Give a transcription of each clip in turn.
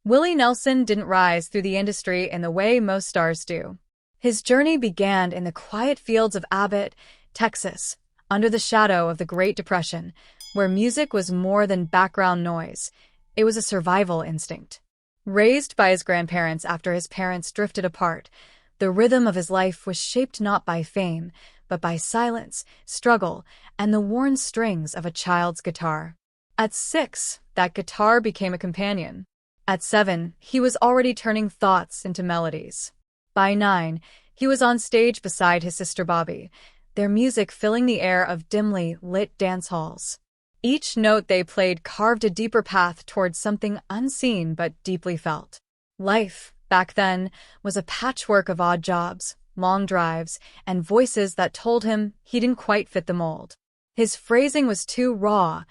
Willie Nelson didn't rise through the industry in the way most stars do. His journey began in the quiet fields of Abbott, Texas, under the shadow of the Great Depression, where music was more than background noise. It was a survival instinct. Raised by his grandparents after his parents drifted apart, the rhythm of his life was shaped not by fame, but by silence, struggle, and the worn strings of a child's guitar. At 6, that guitar became a companion. At 7, he was already turning thoughts into melodies. By 9, he was on stage beside his sister Bobby, their music filling the air of dimly lit dance halls. Each note they played carved a deeper path towards something unseen but deeply felt. Life, back then, was a patchwork of odd jobs, long drives, and voices that told him he didn't quite fit the mold. His phrasing was too raw,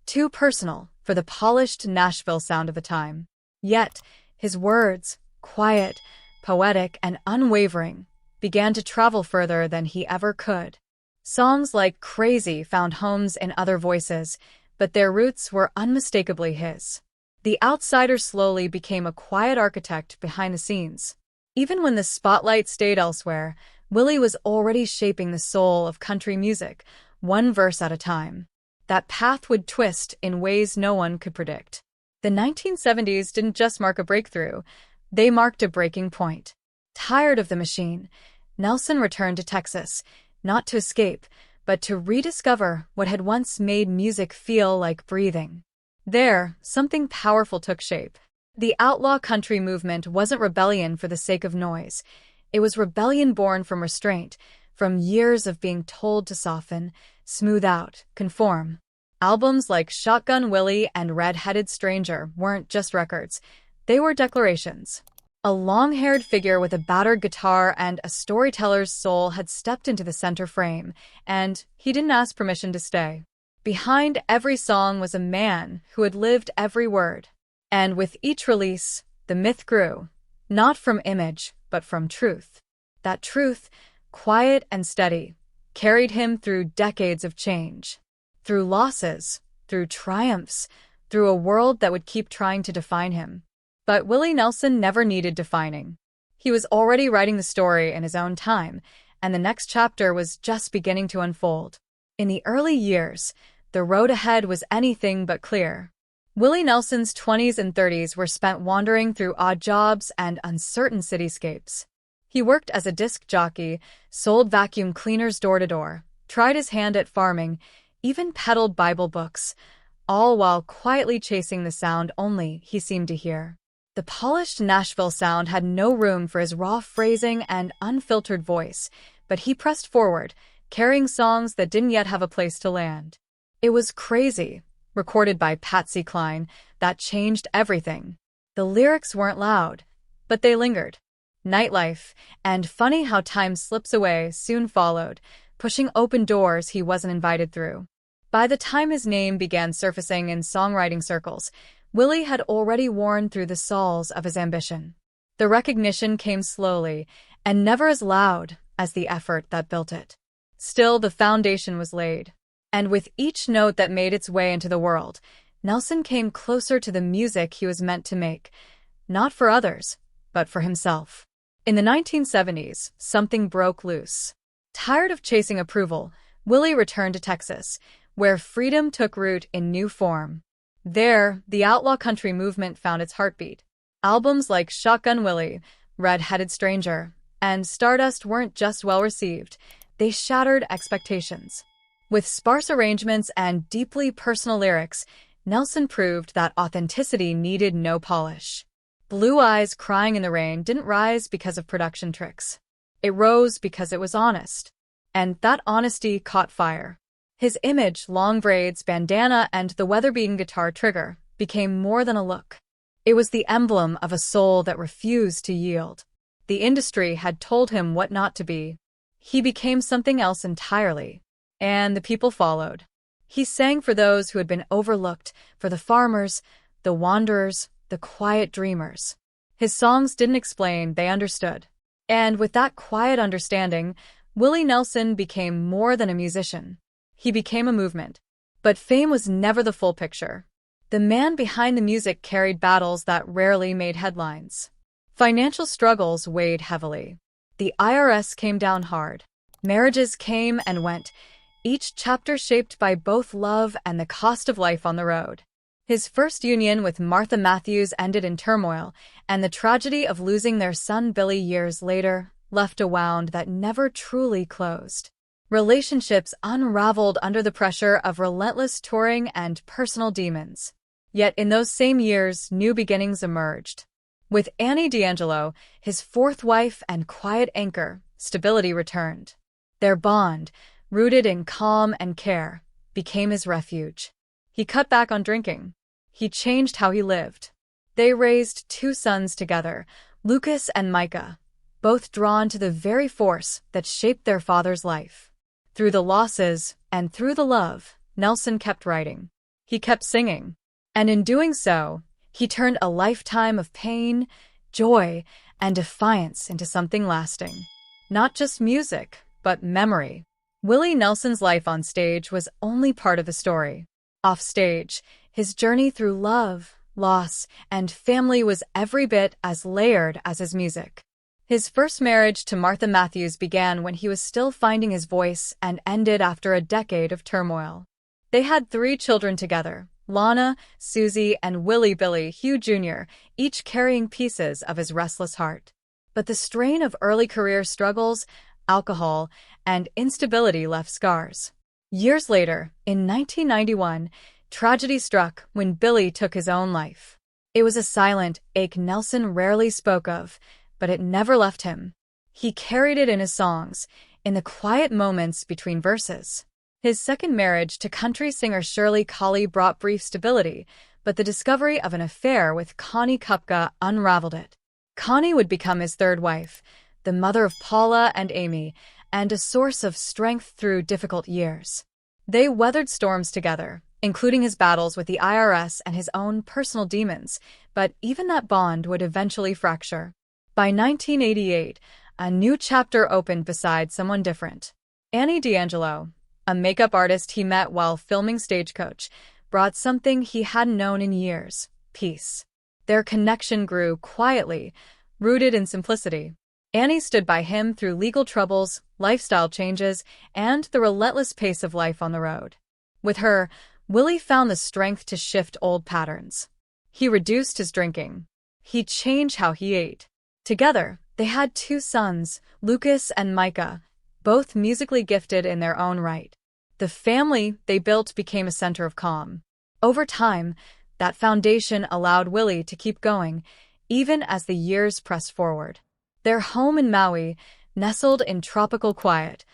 too personal for the polished Nashville sound of the time. Yet, his words, quiet, poetic, and unwavering, began to travel further than he ever could. Songs like Crazy found homes in other voices, but their roots were unmistakably his. The outsider slowly became a quiet architect behind the scenes. Even when the spotlight stayed elsewhere, Willie was already shaping the soul of country music, one verse at a time. That path would twist in ways no one could predict. The 1970s didn't just mark a breakthrough, they marked a breaking point. Tired of the machine, Nelson returned to Texas, not to escape, but to rediscover what had once made music feel like breathing. There, something powerful took shape. The outlaw country movement wasn't rebellion for the sake of noise. It was rebellion born from restraint, from years of being told to soften, smooth out, conform. Albums like Shotgun Willie and Red-Headed Stranger weren't just records, they were declarations. A long-haired figure with a battered guitar and a storyteller's soul had stepped into the center frame, and he didn't ask permission to stay. Behind every song was a man who had lived every word. And with each release, the myth grew, not from image, but from truth. That truth, quiet and steady, carried him through decades of change. Through losses, through triumphs, through a world that would keep trying to define him. But Willie Nelson never needed defining. He was already writing the story in his own time, and the next chapter was just beginning to unfold. In the early years, the road ahead was anything but clear. Willie Nelson's 20s and 30s were spent wandering through odd jobs and uncertain cityscapes. He worked as a disc jockey, sold vacuum cleaners door to door, tried his hand at farming, even peddled Bible books, all while quietly chasing the sound only he seemed to hear. The polished Nashville sound had no room for his raw phrasing and unfiltered voice, but he pressed forward, carrying songs that didn't yet have a place to land. It was Crazy, recorded by Patsy Cline, that changed everything. The lyrics weren't loud, but they lingered. Nightlife, and Funny How Time Slips Away soon followed, pushing open doors he wasn't invited through. By the time his name began surfacing in songwriting circles, Willie had already worn through the soles of his ambition. The recognition came slowly, and never as loud as the effort that built it. Still, the foundation was laid. And with each note that made its way into the world, Nelson came closer to the music he was meant to make, not for others, but for himself. In the 1970s, something broke loose. Tired of chasing approval, Willie returned to Texas, where freedom took root in new form. There, the outlaw country movement found its heartbeat. Albums like Shotgun Willie, Red-Headed Stranger, and Stardust weren't just well-received, they shattered expectations. With sparse arrangements and deeply personal lyrics, Nelson proved that authenticity needed no polish. Blue Eyes Crying in the Rain didn't rise because of production tricks. It rose because it was honest. And that honesty caught fire. His image, long braids, bandana, and the weather-beaten guitar trigger became more than a look. It was the emblem of a soul that refused to yield. The industry had told him what not to be. He became something else entirely. And the people followed. He sang for those who had been overlooked, for the farmers, the wanderers, the quiet dreamers. His songs didn't explain, they understood. And with that quiet understanding, Willie Nelson became more than a musician. He became a movement. But fame was never the full picture. The man behind the music carried battles that rarely made headlines. Financial struggles weighed heavily. The IRS came down hard. Marriages came and went, each chapter shaped by both love and the cost of life on the road. His first union with Martha Matthews ended in turmoil, and the tragedy of losing their son Billy years later left a wound that never truly closed. Relationships unraveled under the pressure of relentless touring and personal demons. Yet in those same years, new beginnings emerged. With Annie D'Angelo, his fourth wife and quiet anchor, stability returned. Their bond, rooted in calm and care, became his refuge. He cut back on drinking. He changed how he lived. They raised two sons together, Lucas and Micah, both drawn to the very force that shaped their father's life. Through the losses and through the love, Nelson kept writing. He kept singing. And in doing so, he turned a lifetime of pain, joy, and defiance into something lasting. Not just music, but memory. Willie Nelson's life on stage was only part of the story. Off stage, his journey through love, loss, and family was every bit as layered as his music. His first marriage to Martha Matthews began when he was still finding his voice and ended after a decade of turmoil. They had 3 children together, Lana, Susie, and Willie Billy Hugh Jr., each carrying pieces of his restless heart. But the strain of early career struggles, alcohol, and instability left scars. Years later, in 1991, tragedy struck when Billy took his own life. It was a silent ache Nelson rarely spoke of, but it never left him. He carried it in his songs, in the quiet moments between verses. His second marriage to country singer Shirley Cauley brought brief stability, but the discovery of an affair with Connie Kupka unraveled it. Connie would become his third wife, the mother of Paula and Amy, and a source of strength through difficult years. They weathered storms together, including his battles with the IRS and his own personal demons, but even that bond would eventually fracture. By 1988, a new chapter opened beside someone different. Annie D'Angelo, a makeup artist he met while filming Stagecoach, brought something he hadn't known in years: peace. Their connection grew quietly, rooted in simplicity. Annie stood by him through legal troubles, lifestyle changes, and the relentless pace of life on the road. With her, Willie found the strength to shift old patterns. He reduced his drinking. He changed how he ate. Together, they had 2 sons, Lucas and Micah, both musically gifted in their own right. The family they built became a center of calm. Over time, that foundation allowed Willie to keep going, even as the years pressed forward. Their home in Maui, nestled in tropical quiet,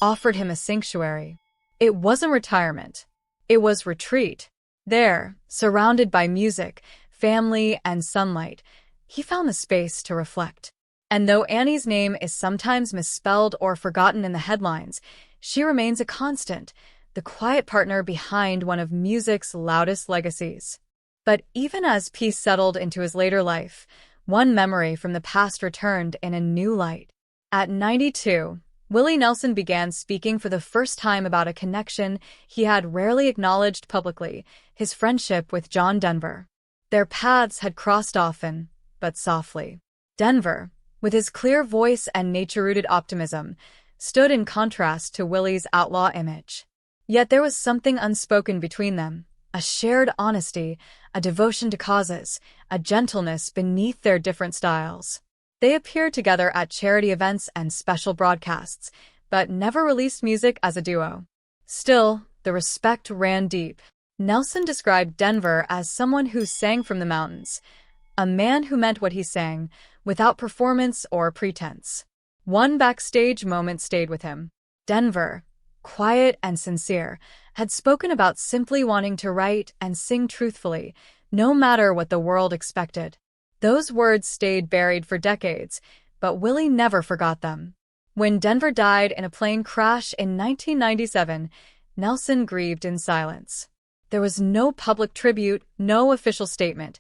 offered him a sanctuary. It wasn't retirement. It was retreat. There, surrounded by music, family, and sunlight, he found the space to reflect. And though Annie's name is sometimes misspelled or forgotten in the headlines, she remains a constant, the quiet partner behind one of music's loudest legacies. But even as peace settled into his later life, one memory from the past returned in a new light. At 92, Willie Nelson began speaking for the first time about a connection he had rarely acknowledged publicly: his friendship with John Denver. Their paths had crossed often, but softly. Denver, with his clear voice and nature-rooted optimism, stood in contrast to Willie's outlaw image. Yet there was something unspoken between them, a shared honesty, a devotion to causes, a gentleness beneath their different styles. They appeared together at charity events and special broadcasts, but never released music as a duo. Still, the respect ran deep. Nelson described Denver as someone who sang from the mountains, a man who meant what he sang, without performance or pretense. One backstage moment stayed with him. Denver, quiet and sincere, had spoken about simply wanting to write and sing truthfully, no matter what the world expected. Those words stayed buried for decades, but Willie never forgot them. When Denver died in a plane crash in 1997, Nelson grieved in silence. There was no public tribute, no official statement,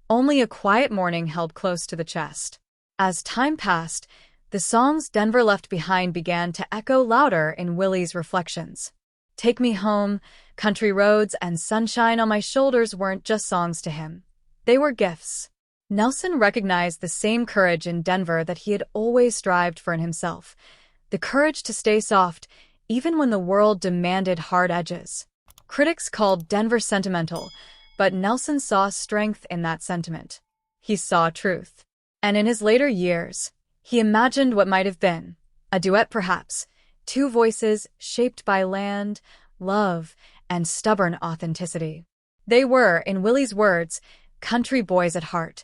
only a quiet mourning held close to the chest. As time passed, the songs Denver left behind began to echo louder in Willie's reflections. Take Me Home, Country roads and sunshine on my shoulders weren't just songs to him. They were gifts. Nelson recognized the same courage in Denver that he had always strived for in himself. The courage to stay soft, even when the world demanded hard edges. Critics called Denver sentimental, but Nelson saw strength in that sentiment. He saw truth. And in his later years, he imagined what might have been. A duet perhaps. Two voices shaped by land, love, and stubborn authenticity. They were, in Willie's words, country boys at heart,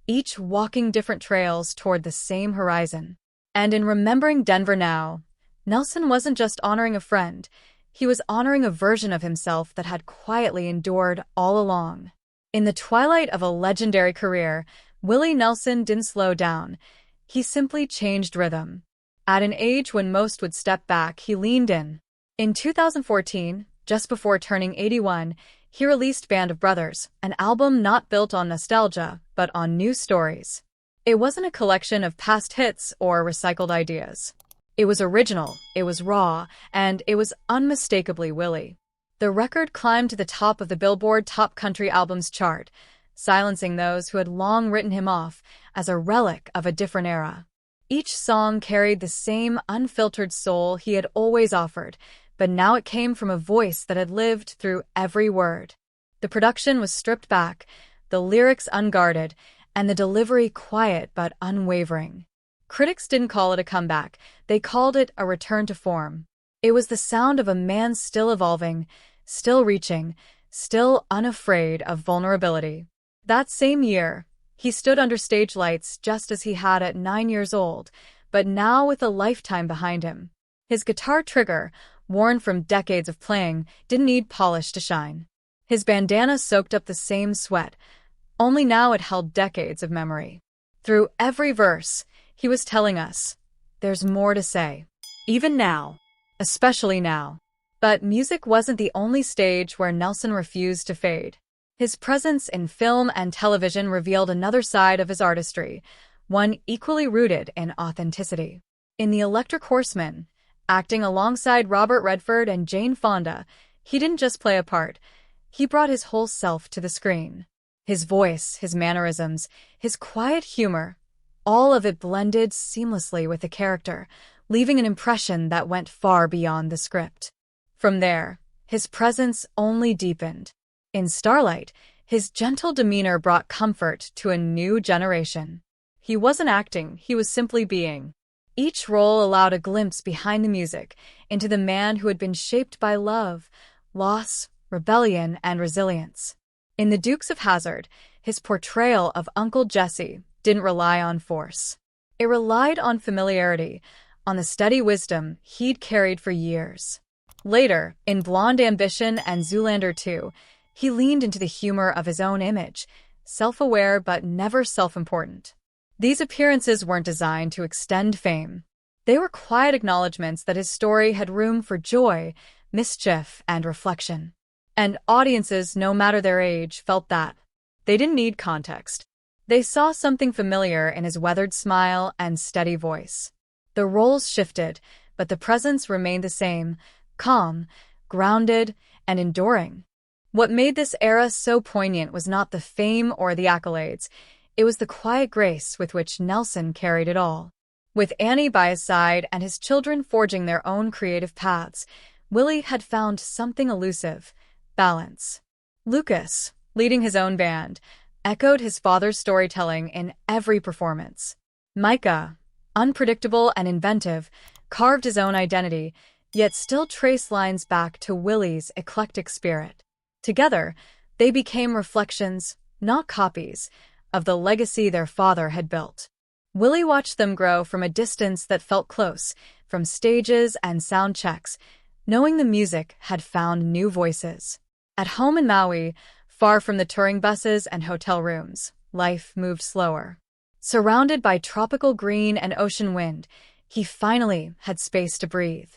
each walking different trails toward the same horizon. And in remembering Denver now, Nelson wasn't just honoring a friend, he was honoring a version of himself that had quietly endured all along. In the twilight of a legendary career, Willie Nelson didn't slow down. He simply changed rhythm. At an age when most would step back, he leaned in. In 2014, just before turning 81, he released Band of Brothers, an album not built on nostalgia, but on new stories. It wasn't a collection of past hits or recycled ideas. It was original, it was raw, and it was unmistakably Willie. The record climbed to the top of the Billboard Top Country Albums chart, silencing those who had long written him off as a relic of a different era. Each song carried the same unfiltered soul he had always offered, but now it came from a voice that had lived through every word. The production was stripped back, the lyrics unguarded, and the delivery quiet but unwavering. Critics didn't call it a comeback, they called it a return to form. It was the sound of a man still evolving, still reaching, still unafraid of vulnerability. That same year, he stood under stage lights just as he had at 9 years old, but now with a lifetime behind him. His guitar trigger, worn from decades of playing, didn't need polish to shine. His bandana soaked up the same sweat, only now it held decades of memory. Through every verse, he was telling us, there's more to say. Even now. Especially now. But music wasn't the only stage where Nelson refused to fade. His presence in film and television revealed another side of his artistry, one equally rooted in authenticity. In The Electric Horseman, acting alongside Robert Redford and Jane Fonda, he didn't just play a part, he brought his whole self to the screen. His voice, his mannerisms, his quiet humor, all of it blended seamlessly with the character, leaving an impression that went far beyond the script. From there, his presence only deepened. In Starlight, his gentle demeanor brought comfort to a new generation. He wasn't acting, he was simply being. Each role allowed a glimpse behind the music, into the man who had been shaped by love, loss, rebellion, and resilience. In The Dukes of Hazzard, his portrayal of Uncle Jesse didn't rely on force. It relied on familiarity, on the steady wisdom he'd carried for years. Later, in Blonde Ambition and Zoolander 2, he leaned into the humor of his own image, self-aware but never self-important. These appearances weren't designed to extend fame. They were quiet acknowledgments that his story had room for joy, mischief, and reflection. And audiences, no matter their age, felt that. They didn't need context. They saw something familiar in his weathered smile and steady voice. The roles shifted, but the presence remained the same, calm, grounded, and enduring. What made this era so poignant was not the fame or the accolades. It was the quiet grace with which Nelson carried it all. With Annie by his side and his children forging their own creative paths, Willie had found something elusive: balance. Lucas, leading his own band, echoed his father's storytelling in every performance. Micah, unpredictable and inventive, carved his own identity, yet still traced lines back to Willie's eclectic spirit. Together, they became reflections, not copies, of the legacy their father had built. Willie watched them grow from a distance that felt close, from stages and sound checks, knowing the music had found new voices. At home in Maui, far from the touring buses and hotel rooms, life moved slower. Surrounded by tropical green and ocean wind, he finally had space to breathe.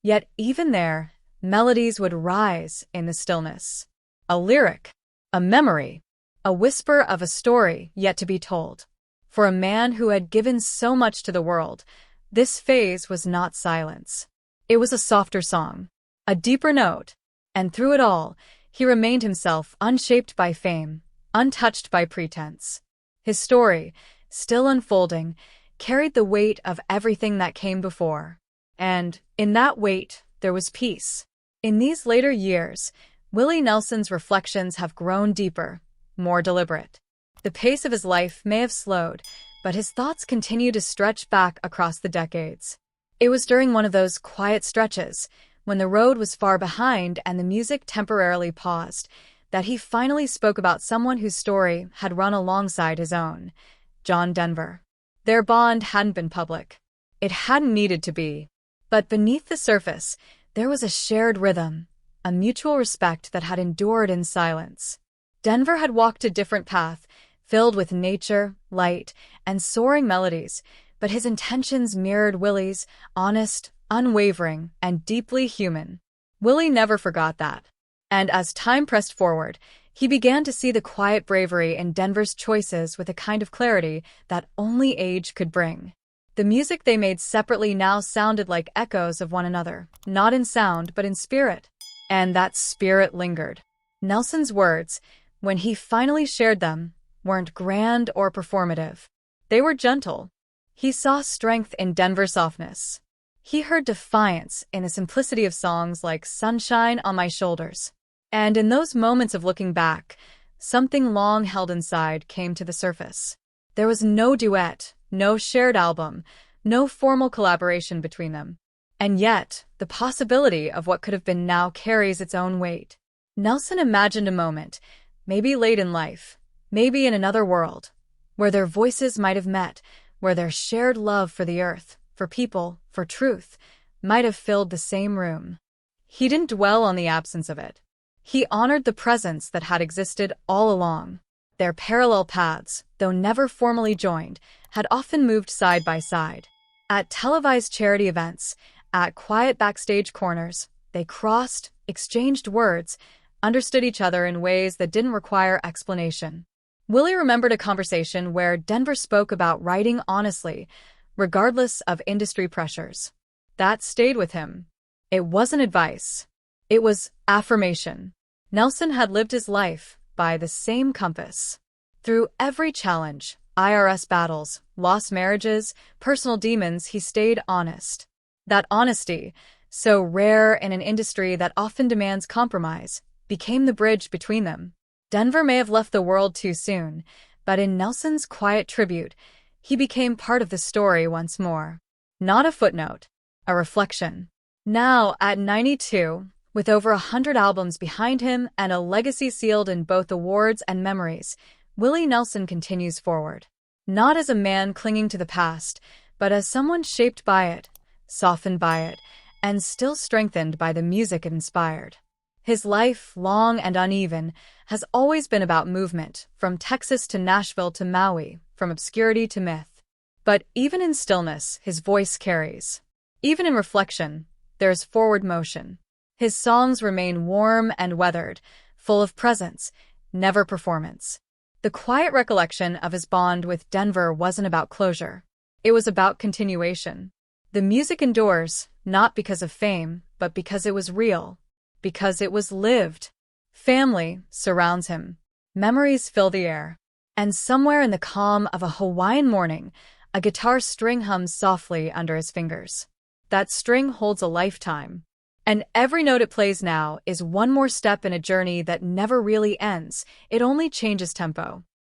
Yet even there, melodies would rise in the stillness. A lyric, a memory, a whisper of a story yet to be told. For a man who had given so much to the world, this phase was not silence. It was a softer song, a deeper note, And through it all, he remained himself, unshaped by fame, untouched by pretense. His story, still unfolding, carried the weight of everything that came before. And, in that weight, there was peace. In these later years, Willie Nelson's reflections have grown deeper, more deliberate. The pace of his life may have slowed, but his thoughts continue to stretch back across the decades. It was during one of those quiet stretches, when the road was far behind and the music temporarily paused, that he finally spoke about someone whose story had run alongside his own, John Denver. Their bond hadn't been public. It hadn't needed to be. But beneath the surface, there was a shared rhythm, a mutual respect that had endured in silence. Denver had walked a different path, filled with nature, light, and soaring melodies, but his intentions mirrored Willie's, honest, unwavering, and deeply human. Willie never forgot that. And as time pressed forward, he began to see the quiet bravery in Denver's choices with a kind of clarity that only age could bring. The music they made separately now sounded like echoes of one another, not in sound but in spirit. And that spirit lingered. Nelson's words, when he finally shared them, weren't grand or performative. They were gentle. He saw strength in Denver's softness. He heard defiance in the simplicity of songs like Sunshine on My Shoulders. And in those moments of looking back, something long held inside came to the surface. There was no duet, no shared album, no formal collaboration between them. And yet, the possibility of what could have been now carries its own weight. Nelson imagined a moment, maybe late in life, maybe in another world, where their voices might have met, where their shared love for the earth, for people, for truth, might have filled the same room. He didn't dwell on the absence of it. He honored the presence that had existed all along. Their parallel paths, though never formally joined, had often moved side by side. At televised charity events, at quiet backstage corners, they crossed, exchanged words, understood each other in ways that didn't require explanation. Willie remembered a conversation where Denver spoke about writing honestly, regardless of industry pressures. That stayed with him. It wasn't advice. It was affirmation. Nelson had lived his life by the same compass. Through every challenge, IRS battles, lost marriages, personal demons, he stayed honest. That honesty, so rare in an industry that often demands compromise, became the bridge between them. Denver may have left the world too soon, but in Nelson's quiet tribute, he became part of the story once more. Not a footnote, a reflection. Now, at 92, with over 100 albums behind him and a legacy sealed in both awards and memories, Willie Nelson continues forward. Not as a man clinging to the past, but as someone shaped by it, softened by it, and still strengthened by the music it inspired. His life, long and uneven, has always been about movement, from Texas to Nashville to Maui, from obscurity to myth. But even in stillness, his voice carries. Even in reflection, there's forward motion. His songs remain warm and weathered, full of presence, never performance. The quiet recollection of his bond with Denver wasn't about closure. It was about continuation. The music endures, not because of fame, but because it was real, because it was lived. Family surrounds him. Memories fill the air. And somewhere in the calm of a Hawaiian morning, a guitar string hums softly under his fingers. That string holds a lifetime. And every note it plays now is one more step in a journey that never really ends. It only changes tempo.